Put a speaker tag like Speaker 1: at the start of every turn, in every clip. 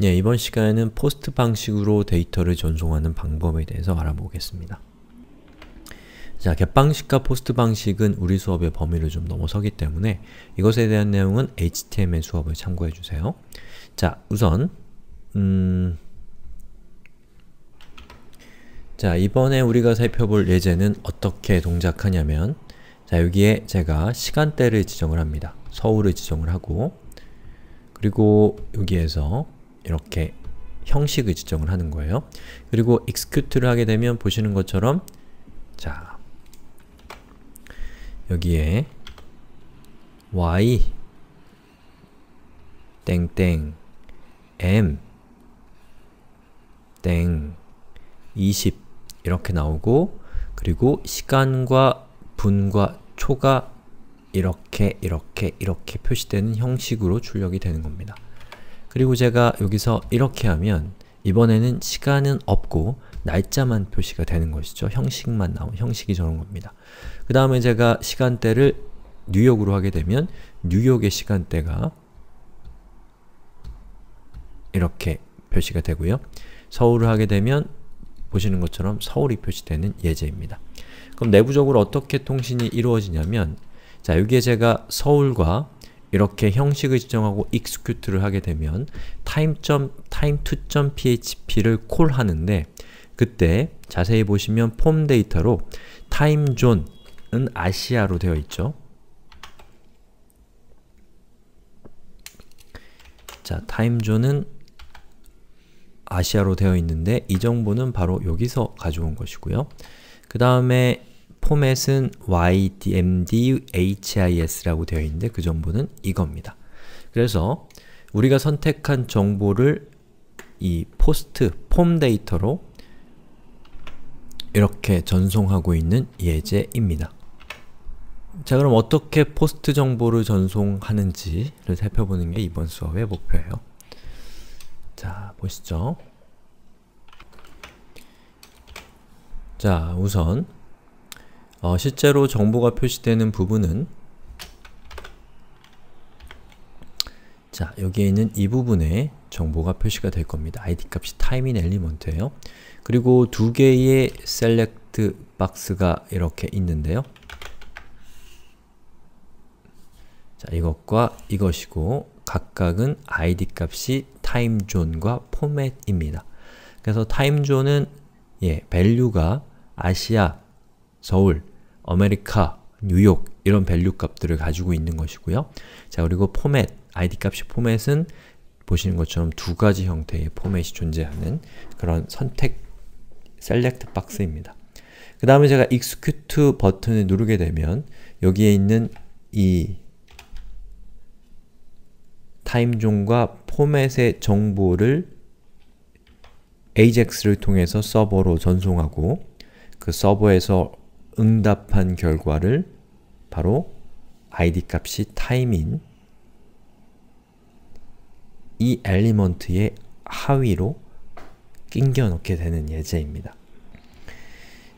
Speaker 1: 예, 이번 시간에는 포스트 방식으로 데이터를 전송하는 방법에 대해서 알아보겠습니다. 자, get 방식과 포스트 방식은 우리 수업의 범위를 좀 넘어서기 때문에 이것에 대한 내용은 HTML 수업을 참고해주세요. 자, 우선 자, 이번에 우리가 살펴볼 예제는 어떻게 동작하냐면, 자, 여기에 제가 시간대를 지정을 합니다. 서울을 지정을 하고, 그리고 여기에서 이렇게 형식을 지정을 하는 거예요. 그리고 execute를 하게 되면 보시는 것처럼, 자, 여기에 y 땡땡 m 땡 20 이렇게 나오고, 그리고 시간과 분과 초가 이렇게 표시되는 형식으로 출력이 되는 겁니다. 그리고 제가 여기서 이렇게 하면 이번에는 시간은 없고 날짜만 표시가 되는 것이죠. 형식만 나오는 형식이 저런 겁니다. 그 다음에 제가 시간대를 뉴욕으로 하게 되면 뉴욕의 시간대가 이렇게 표시가 되고요. 서울을 하게 되면 보시는 것처럼 서울이 표시되는 예제입니다. 그럼 내부적으로 어떻게 통신이 이루어지냐면, 자, 여기에 제가 서울과 이렇게 형식을 지정하고 execute를 하게 되면 time2.php를 콜하는데, 그때 자세히 보시면 폼 데이터로 타임존은 아시아로 되어 있죠. 자, 타임존은 아시아로 되어 있는데 이 정보는 바로 여기서 가져온 것이고요. 그 다음에 포맷은 ydmdhis라고 되어 있는데 그 정보는 이겁니다. 그래서 우리가 선택한 정보를 이 포스트, 폼 데이터로 이렇게 전송하고 있는 예제입니다. 자, 그럼 어떻게 포스트 정보를 전송하는지를 살펴보는 게 이번 수업의 목표예요. 자, 보시죠. 자, 우선 실제로 정보가 표시되는 부분은, 자, 여기에 있는 이 부분에 정보가 표시가 될 겁니다. id 값이 time인 엘리먼트예요. 그리고 두 개의 select 박스가 이렇게 있는데요. 자, 이것과 이것이고 각각은 id 값이 timezone과 format입니다. 그래서 timezone은 value가 아시아, 서울, 아메리카, 뉴욕 이런 밸류 값들을 가지고 있는 것이고요. 자, 그리고 format, id 값이 format은 보시는 것처럼 두 가지 형태의 포맷이 존재하는 그런 선택 select 박스입니다. 그 다음에 제가 execute 버튼을 누르게 되면 여기에 있는 이 타임존과 포맷의 정보를 AJAX를 통해서 서버로 전송하고, 그 서버에서 응답한 결과를 바로 id 값이 time인 이 엘리먼트의 하위로 끼겨 넣게 되는 예제입니다.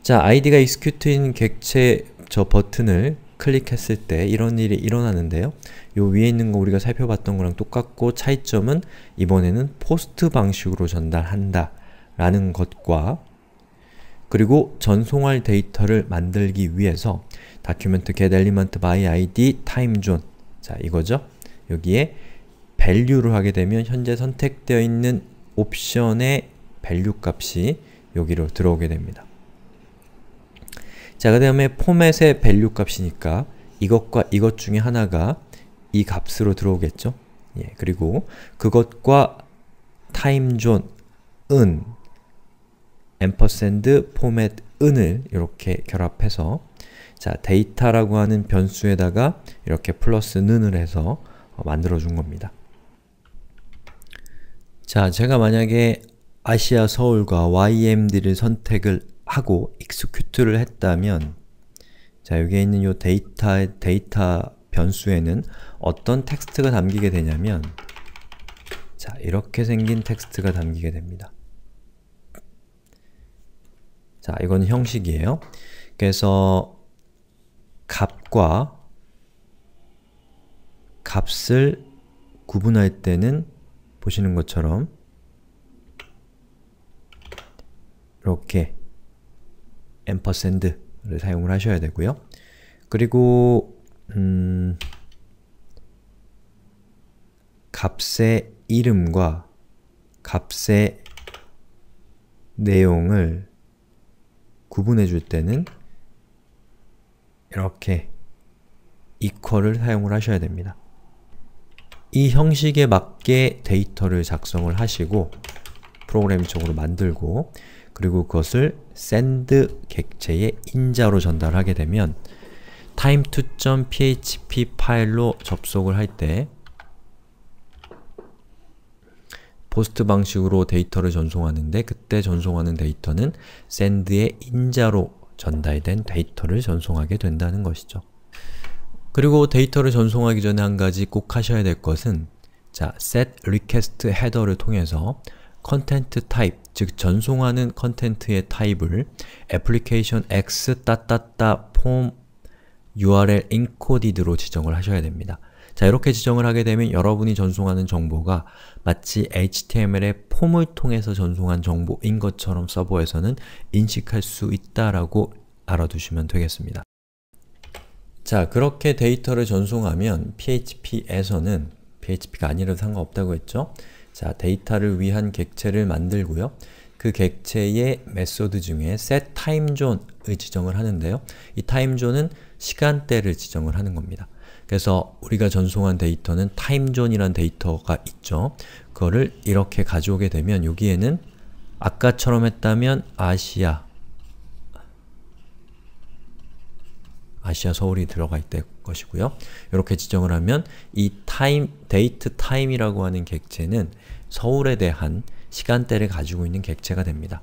Speaker 1: 자, id가 execute인 객체 저 버튼을 클릭했을 때 이런 일이 일어나는데요. 요 위에 있는 거 우리가 살펴봤던 거랑 똑같고, 차이점은 이번에는 포스트 방식으로 전달한다 라는 것과, 그리고 전송할 데이터를 만들기 위해서 document get element by id timezone, 자, 이거죠. 여기에 value를 하게 되면 현재 선택되어 있는 옵션의 value 값이 여기로 들어오게 됩니다. 자, 그 다음에 포맷의 value 값이니까 이것과 이것 중에 하나가 이 값으로 들어오겠죠? 예, 그리고 그것과 timezone은 ampersand format 은을 이렇게 결합해서, 자, 데이터라고 하는 변수에다가 이렇게 플러스 는을 해서 만들어 준 겁니다. 자, 제가 만약에 아시아 서울과 YMD를 선택을 하고 execute를 했다면, 자, 여기에 있는 요 데이터 변수에는 어떤 텍스트가 담기게 되냐면, 자, 이렇게 생긴 텍스트가 담기게 됩니다. 자, 이건 형식이에요. 그래서 값과 값을 구분할 때는 보시는 것처럼 이렇게 앰퍼샌드를 사용을 하셔야 되고요. 그리고 값의 이름과 값의 내용을 구분해 줄 때는 이렇게 equal을 사용을 하셔야 됩니다. 이 형식에 맞게 데이터를 작성을 하시고 프로그램적으로 만들고 그리고 그것을 send 객체의 인자로 전달하게 되면 time2.php 파일로 접속을 할 때 포스트 방식으로 데이터를 전송하는데 그때 전송하는 데이터는 send의 인자로 전달된 데이터를 전송하게 된다는 것이죠. 그리고 데이터를 전송하기 전에 한 가지 꼭 하셔야 될 것은 자, set request header를 통해서 content type, 즉 전송하는 컨텐트의 타입을 application x form url encoded로 지정을 하셔야 됩니다. 자, 이렇게 지정을 하게 되면 여러분이 전송하는 정보가 마치 HTML의 폼을 통해서 전송한 정보인 것처럼 서버에서는 인식할 수 있다라고 알아두시면 되겠습니다. 자, 그렇게 데이터를 전송하면 PHP에서는 PHP가 아니라도 상관없다고 했죠? 자, 데이터를 위한 객체를 만들고요. 그 객체의 메소드 중에 setTimeZone을 지정을 하는데요. 이 timezone은 시간대를 지정을 하는 겁니다. 그래서 우리가 전송한 데이터는 timezone이라는 데이터가 있죠. 그거를 이렇게 가져오게 되면 여기에는 아까처럼 했다면 아시아 서울이 들어가 있을 것이고요. 이렇게 지정을 하면 이 dateTime이라고 하는 객체는 서울에 대한 시간대를 가지고 있는 객체가 됩니다.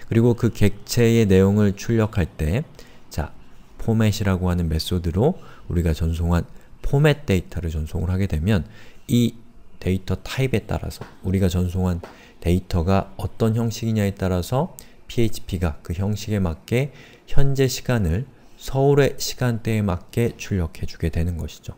Speaker 1: 그리고 그 객체의 내용을 출력할 때 자, format이라고 하는 메소드로 우리가 전송한 포맷 데이터를 전송을 하게 되면 이 데이터 타입에 따라서 우리가 전송한 데이터가 어떤 형식이냐에 따라서 PHP가 그 형식에 맞게 현재 시간을 서울의 시간대에 맞게 출력해 주게 되는 것이죠.